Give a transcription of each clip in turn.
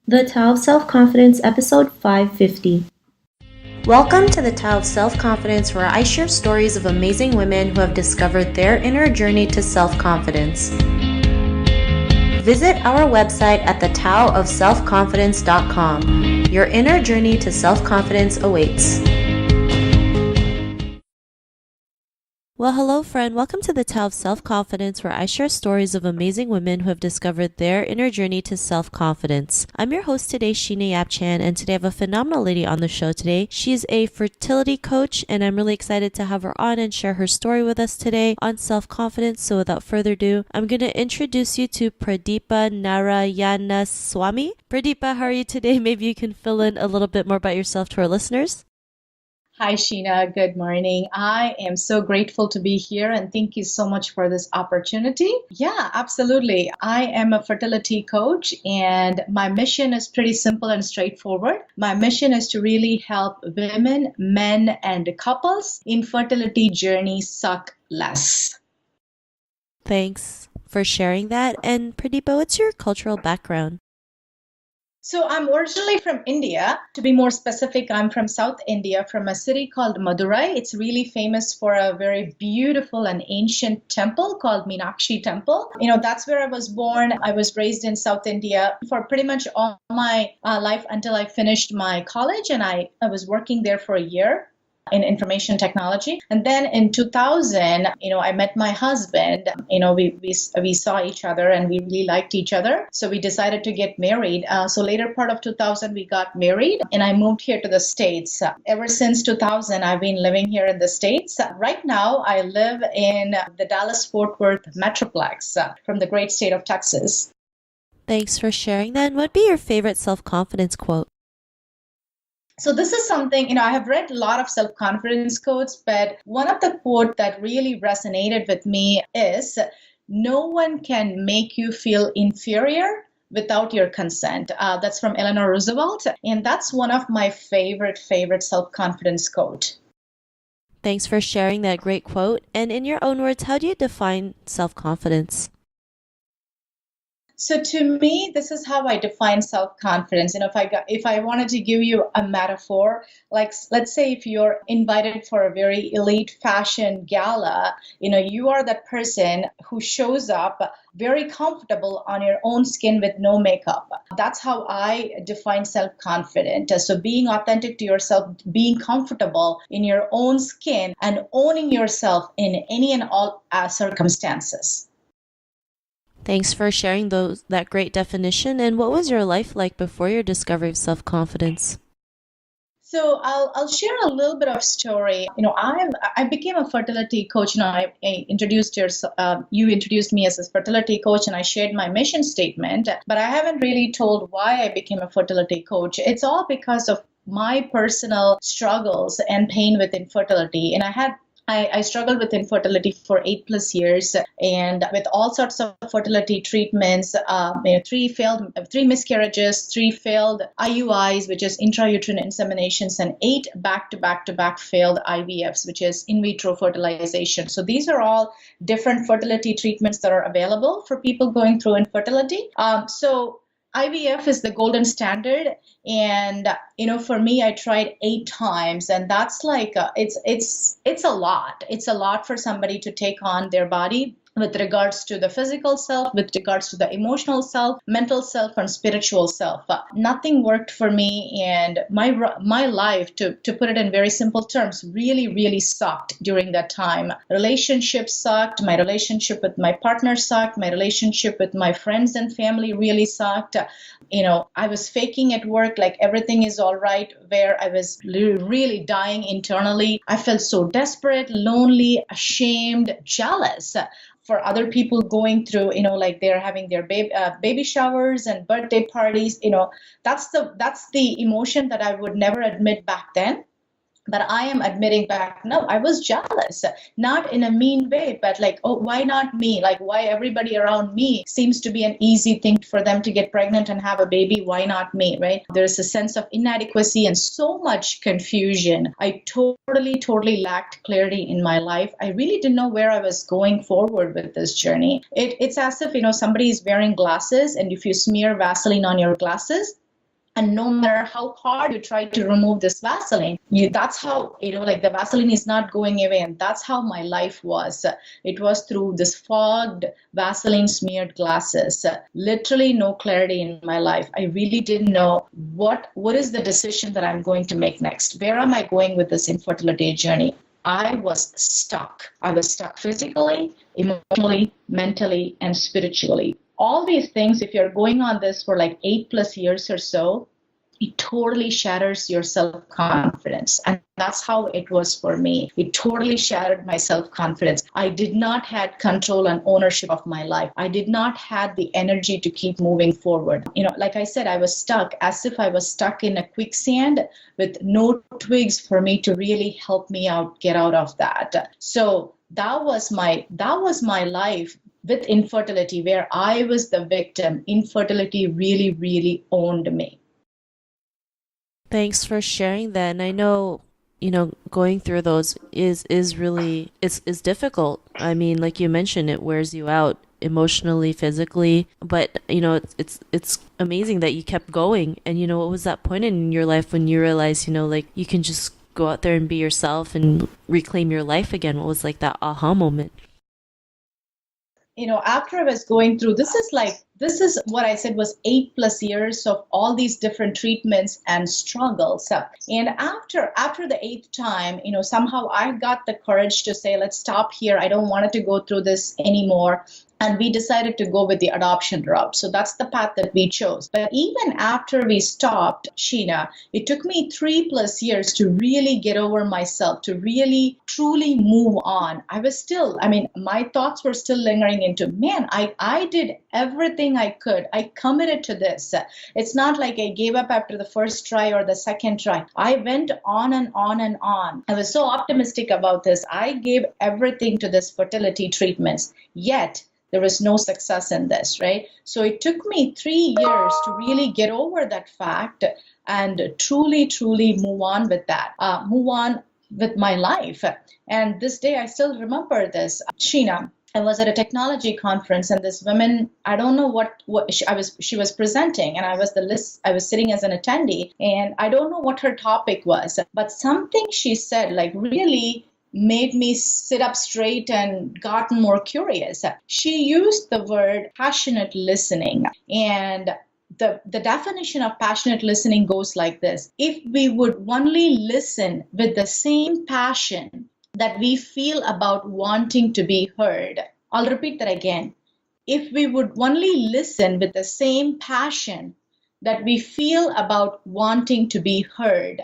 The Tao of Self-Confidence, episode 550. Welcome to the Tao of Self-Confidence, where I share stories of amazing women who have discovered their inner journey to self-confidence. Visit our website at thetaoofselfconfidence.com. Your inner journey to self-confidence awaits. Well, hello friend. Welcome to the Tao of Self-Confidence, where I share stories of amazing women who have discovered their inner journey to self-confidence. I'm your host today, Sheena Yap-Chan, and today I have a phenomenal lady on the show today. She's a fertility coach, and I'm really excited to have her on and share her story with us today on self-confidence. So without further ado, I'm going to introduce you to Pradeepa Narayanaswamy. Pradeepa, how are you today? Maybe you can fill in a little bit more about yourself to our listeners. Hi, Sheena. Good morning. I am so grateful to be here and thank you so much for this opportunity. Yeah, absolutely. I am a fertility coach and my mission is pretty simple and straightforward. My mission is to really help women, men, and couples in fertility journey suck less. Thanks for sharing that. And Pradeepa, what's your cultural background? So I'm originally from India. To be more specific, I'm from South India, from a city called Madurai. It's really famous for a very beautiful and ancient temple called Meenakshi Temple. That's where I was born. I was raised in South India for pretty much all my life until I finished my college, and I was working there for a year in information technology. And then in 2000, I met my husband. We saw each other and we really liked each other. So we decided to get married. So later part of 2000, we got married and I moved here to the States. Ever since 2000, I've been living here in the States. Right now, I live in the Dallas-Fort Worth Metroplex from the great state of Texas. Thanks for sharing that. And what'd be your favorite self-confidence quote? So this is something, I have read a lot of self-confidence quotes, but one of the quotes that really resonated with me is, no one can make you feel inferior without your consent. That's from Eleanor Roosevelt. And that's one of my favorite self-confidence quote. Thanks for sharing that great quote. And in your own words, how do you define self-confidence? So to me, this is how I define self-confidence. If I wanted to give you a metaphor, like let's say if you're invited for a very elite fashion gala, you are that person who shows up very comfortable on your own skin with no makeup. That's how I define self-confident. So being authentic to yourself, being comfortable in your own skin and owning yourself in any and all circumstances. Thanks for sharing that great definition. And what was your life like before your discovery of self-confidence? So I'll share a little bit of story. I became a fertility coach. You introduced me as a fertility coach, and I shared my mission statement. But I haven't really told why I became a fertility coach. It's all because of my personal struggles and pain with infertility, and I struggled with infertility for 8+ years, and with all sorts of fertility treatments, 3 miscarriages, 3 failed IUIs, which is Intra Uterine Inseminations, and 8 back-to-back failed IVFs, which is In Vitro Fertilization. So these are all different fertility treatments that are available for people going through infertility. So IVF is the golden standard, and for me, I tried 8 times, and that's like it's a lot. It's a lot for somebody to take on their body with regards to the physical self, with regards to the emotional self, mental self, and spiritual self. Nothing worked for me, and my life, to put it in very simple terms, really sucked during that time. Relationships sucked. My relationship with my partner sucked. My relationship with my friends and family really sucked. I was faking at work like everything is all right, where I was really dying internally. I felt so desperate, lonely, ashamed, jealous for other people going through, like they're having their baby showers and birthday parties. That's the emotion that I would never admit back then. But I am admitting back, no, I was jealous, not in a mean way, but like, oh, why not me? Like, why everybody around me seems to be an easy thing for them to get pregnant and have a baby? Why not me, right? There's a sense of inadequacy and so much confusion. I totally lacked clarity in my life. I really didn't know where I was going forward with this journey. It's as if, somebody is wearing glasses, and if you smear Vaseline on your glasses, And no matter how hard you try to remove this Vaseline, that's how, like the Vaseline is not going away. And that's how my life was. It was through this fogged, Vaseline smeared glasses. Literally no clarity in my life. I really didn't know what is the decision that I'm going to make next. Where am I going with this infertility journey? I was stuck. I was stuck physically, emotionally, mentally, and spiritually. All these things, if you're going on this for like 8+ years or so, it totally shatters your self-confidence. And that's how it was for me. It totally shattered my self-confidence. I did not have control and ownership of my life. I did not have the energy to keep moving forward. Like I said, I was stuck, as if I was stuck in a quicksand with no twigs for me to really help me out, get out of that. So that was my life with infertility, where I was the victim. Infertility really, really owned me. Thanks for sharing that. And I know, going through those is really is difficult. I mean, like you mentioned, it wears you out emotionally, physically, but it's amazing that you kept going. And what was that point in your life when you realized, like you can just go out there and be yourself and reclaim your life again? What was like that aha moment? After I was going through, this is what I said was 8+ years of all these different treatments and struggles. And after the 8th time, somehow I got the courage to say, let's stop here. I don't want it to go through this anymore. And we decided to go with the adoption route. So that's the path that we chose. But even after we stopped, Sheena, it took me 3+ years to really get over myself, to really, truly move on. My thoughts were still lingering into, man, I did everything I could. I committed to this. It's not like I gave up after the first try or the second try. I went on and on and on. I was so optimistic about this. I gave everything to this fertility treatments. Yet, there was no success in this, right? So it took me 3 years to really get over that fact and truly, truly move on with that, move on with my life. And this day, I still remember this. Sheena, I was at a technology conference, and this woman, I don't know what she was presenting, and I was sitting as an attendee, and I don't know what her topic was, but something she said like really made me sit up straight and gotten more curious. She used the word passionate listening. And the definition of passionate listening goes like this: if we would only listen with the same passion that we feel about wanting to be heard. I'll repeat that again. If we would only listen with the same passion that we feel about wanting to be heard.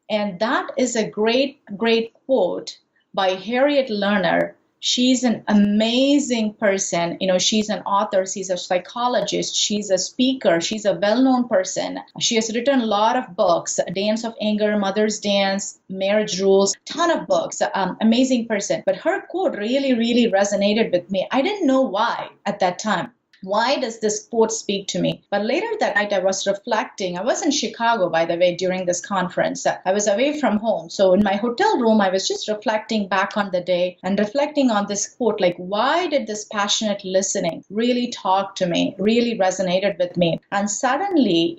And that is a great, great quote by Harriet Lerner. She's an amazing person. She's an author, she's a psychologist, she's a speaker, she's a well-known person. She has written a lot of books, Dance of Anger, Mother's Dance, Marriage Rules, ton of books, amazing person. But her quote really, really resonated with me. I didn't know why at that time. Why does this quote speak to me? But later that night, I was reflecting. I was in Chicago, by the way, during this conference. I was away from home. So in my hotel room, I was just reflecting back on the day and reflecting on this quote, like, why did this passionate listening really talk to me, really resonated with me? And suddenly,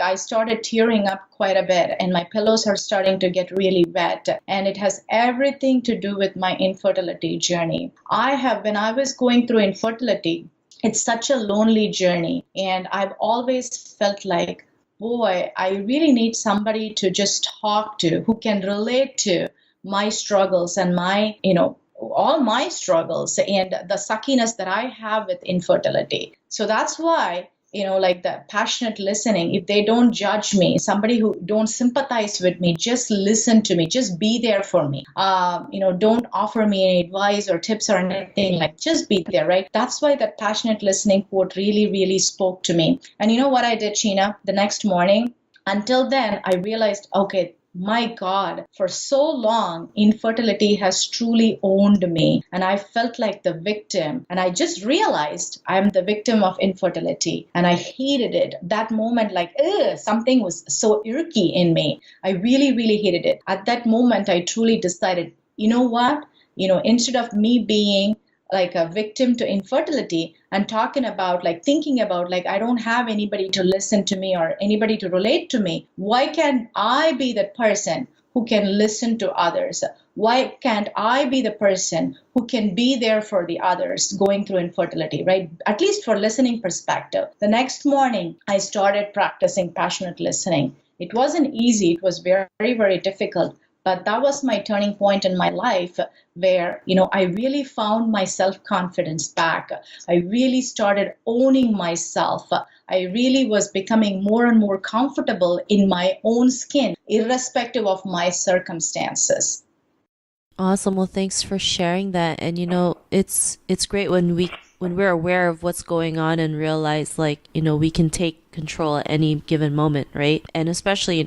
I started tearing up quite a bit, and my pillows are starting to get really wet. And it has everything to do with my infertility journey. When I was going through infertility, it's such a lonely journey. And I've always felt like, boy, I really need somebody to just talk to, who can relate to my struggles and all my struggles and the suckiness that I have with infertility. So that's why, the passionate listening, if they don't judge me, somebody who don't sympathize with me, just listen to me, just be there for me. Don't offer me any advice or tips or anything, just be there, right? That's why that passionate listening quote really, really spoke to me. And you know what I did, Sheena? The next morning, until then, I realized, okay, my God, for so long, infertility has truly owned me. And I felt like the victim. And I just realized I'm the victim of infertility. And I hated it. That moment, something was so icky in me. I really, really hated it. At that moment, I truly decided, you know what? Instead of me being like a victim to infertility and talking about like thinking about like I don't have anybody to listen to me or anybody to relate to me. Why can't I be that person who can listen to others? Why can't I be the person who can be there for the others going through infertility, right? At least for listening perspective. The next morning, I started practicing passionate listening. It wasn't easy. It was very, very difficult. But that was my turning point in my life where, I really found my self-confidence back. I really started owning myself. I really was becoming more and more comfortable in my own skin, irrespective of my circumstances. Awesome. Well, thanks for sharing that. And it's great when we're aware of what's going on and realize like, we can take control at any given moment, right? And especially,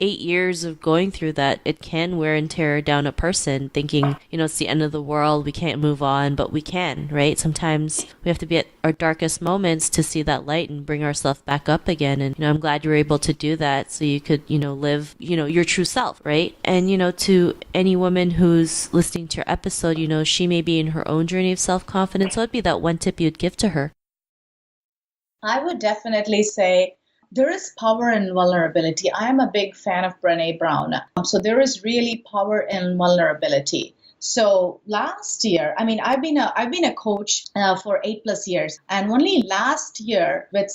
8 years of going through that, it can wear and tear down a person thinking, it's the end of the world, we can't move on, but we can, right? Sometimes we have to be at our darkest moments to see that light and bring ourselves back up again. And, I'm glad you were able to do that so you could, live, your true self, right? And, to any woman who's listening to your episode, she may be in her own journey of self-confidence. So what'd be that one tip you'd give to her? I would definitely say there is power in vulnerability. I am a big fan of Brené Brown. So there is really power in vulnerability. So last year, I've been a coach for 8+ years, and only last year, with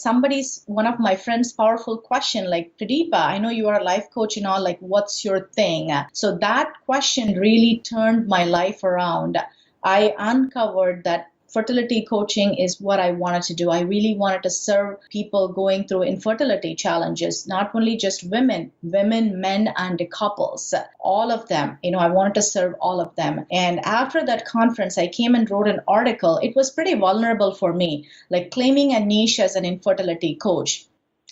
one of my friends' powerful question, like, Pradeepa, I know you are a life coach and all, like, what's your thing? So that question really turned my life around. I uncovered that fertility coaching is what I wanted to do. I really wanted to serve people going through infertility challenges, not only just women, men, and couples, all of them. I wanted to serve all of them. And after that conference, I came and wrote an article. It was pretty vulnerable for me, like claiming a niche as an infertility coach.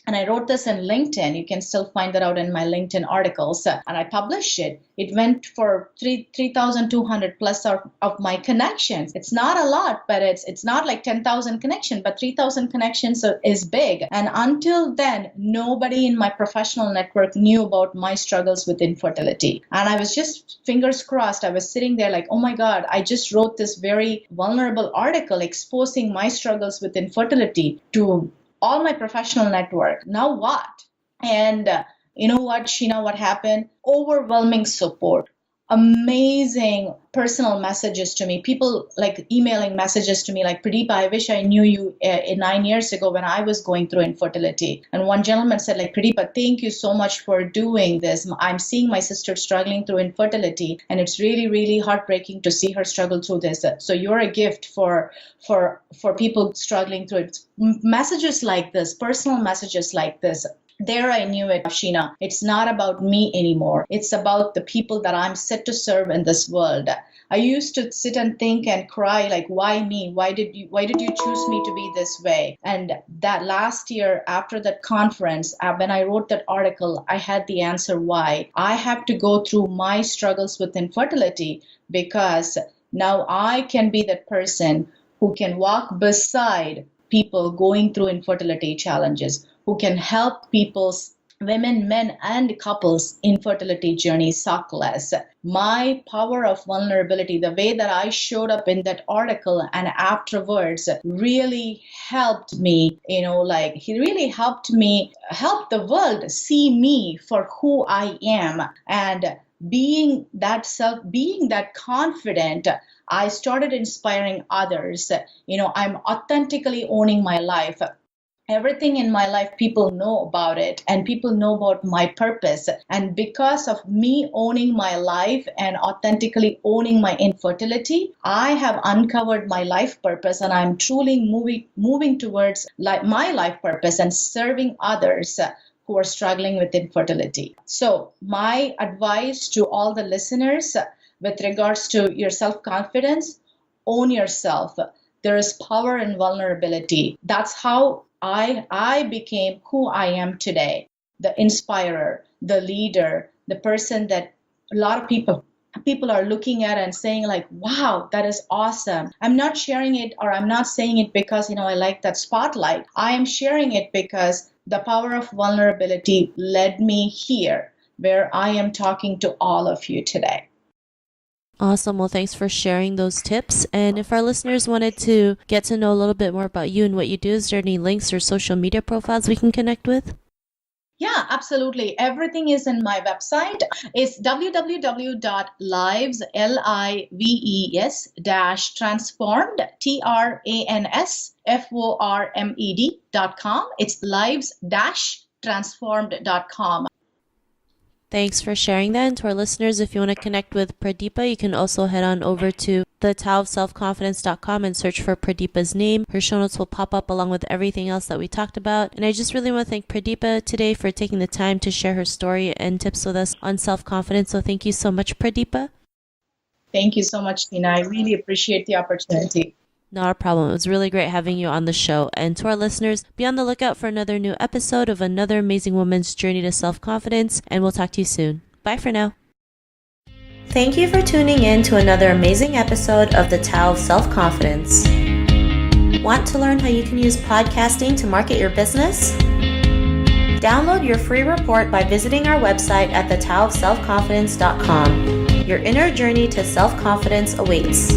And I wrote this in LinkedIn. You can still find that out in my LinkedIn articles. And I published it. It went for 3,200 plus of my connections. It's not a lot, but it's not like 10,000 connections, but 3,000 connections is big. And until then, nobody in my professional network knew about my struggles with infertility. And I was just fingers crossed. I was sitting there like, oh my God, I just wrote this very vulnerable article exposing my struggles with infertility to all my professional network. Now what? And you know what, Sheena, what happened? Overwhelming support. Amazing personal messages to me. People like emailing messages to me like, Pradeepa, I wish I knew you 9 years ago when I was going through infertility. And one gentleman said like, Pradeepa, thank you so much for doing this. I'm seeing my sister struggling through infertility, and it's really, really heartbreaking to see her struggle through this. So you're a gift for people struggling through it. Messages like this, personal messages like this. There I knew it, Sheena. It's not about me anymore. It's about the people that I'm set to serve in this world. I used to sit and think and cry like, why me? Why did you choose me to be this way? And that last year after that conference, when I wrote that article, I had the answer why. I have to go through my struggles with infertility because now I can be that person who can walk beside people going through infertility challenges, who can help people's women, men, and couples infertility journey suck less. My power of vulnerability, the way that I showed up in that article and afterwards really helped me, he really helped me help the world see me for who I am. And being that confident, I started inspiring others. I'm authentically owning my life. Everything in my life, people know about it and people know about my purpose. And because of me owning my life and authentically owning my infertility, I have uncovered my life purpose, and I'm truly moving towards my life purpose and serving others who are struggling with infertility. So my advice to all the listeners with regards to your self-confidence, own yourself. There is power in vulnerability. That's how I became who I am today, the inspirer, the leader, the person that a lot of people are looking at and saying like, wow, that is awesome. I'm not sharing it, or I'm not saying it because, I like that spotlight. I am sharing it because the power of vulnerability led me here, where I am talking to all of you today. Awesome. Well, thanks for sharing those tips. And if our listeners wanted to get to know a little bit more about you and what you do, is there any links or social media profiles we can connect with? Yeah, absolutely. Everything is in my website. It's www.lives, Lives-transformed, transformed.com. It's lives-transformed.com. Thanks for sharing that. And to our listeners, if you want to connect with Pradeepa, you can also head on over to thetowofselfconfidence.com and search for Pradeepa's name. Her show notes will pop up along with everything else that we talked about. And I just really want to thank Pradeepa today for taking the time to share her story and tips with us on self-confidence. So thank you so much, Pradeepa. Thank you so much, Tina. I really appreciate the opportunity. Not a problem. It was really great having you on the show. And to our listeners, be on the lookout for another new episode of another amazing woman's journey to self-confidence. And we'll talk to you soon. Bye for now. Thank you for tuning in to another amazing episode of the Tao of Self-Confidence. Want to learn how you can use podcasting to market your business? Download your free report by visiting our website at thetowofselfconfidence.com. Your inner journey to self-confidence awaits.